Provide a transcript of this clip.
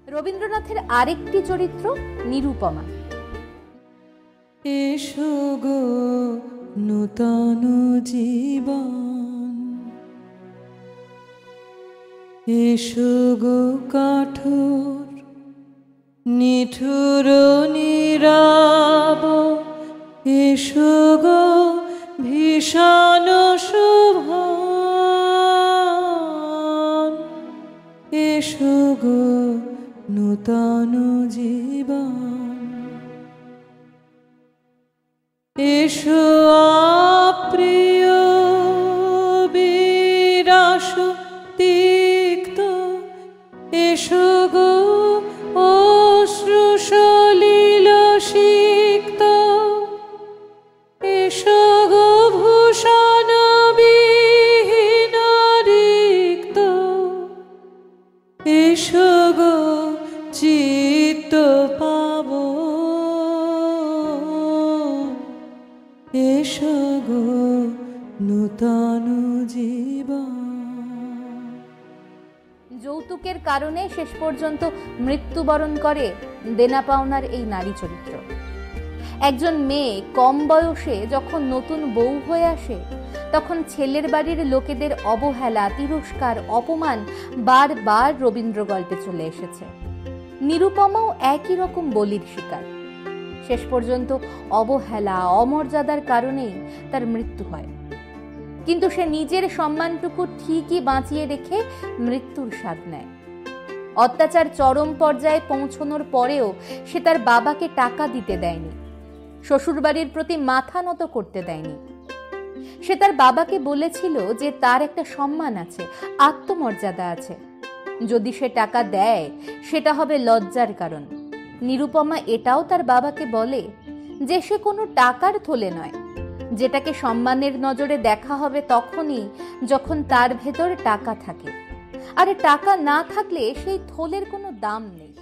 রবীন্দ্রনাথের আরেকটি চরিত্র নিরুপমা। এসো গো নূতন জীবন, এসো গো কাঠোর নিঠুর নীরব, এসো গো ভীষণ শোভন, এসো গো নূতন জীবন, এসো অপ্রিয় বিরস তিক্ত, এসো গো অশ্রু সলিল সিক্ত, এসো গো ভূষণ বিহীন রিক্ত, এসো গো চিত্ত পাবন, এসো গো নূতন জীবন। যৌতুকের কারণে শেষ পর্যন্ত মৃত্যুবরণ করে দেনা পাওনার এই নারী চরিত্র। একজন মেয়ে কম বয়সে যখন নতুন বউ হয়ে আসে, তখন ছেলের বাড়ির লোকেদের অবহেলা, তিরস্কার, অপমান বারবার রবীন্দ্র গল্পে চলে এসেছে। নিরুপমাও একই রকম বলির শিকার। শেষ পর্যন্ত অবহেলা, অমর্যাদার কারণেই তার মৃত্যু হয়। কিন্তু সে নিজের সম্মানটুকু ঠিকই বাঁচিয়ে রেখে মৃত্যুর স্বাদ নেয়। অত্যাচার চরম পর্যায়ে পৌঁছানোর পরেও সে তার বাবাকে টাকা দিতে দেয়নি, শ্বশুরবাড়ির প্রতি মাথা নত করতে দেয়নি। সে তার বাবাকে বলেছিল যে তার একটা সম্মান আছে, আত্মমর্যাদা আছে। যদি সে টাকা দেয় সেটা হবে লজ্জার কারণ। নিরুপমা এটাও তার বাবাকে বলে যে সে কোনো টাকার থলে নয়, যেটাকে সম্মানের নজরে দেখা হবে তখনই যখন তার ভেতর টাকা থাকে, আর টাকা না থাকলে সেই থলের কোনো দাম নেই।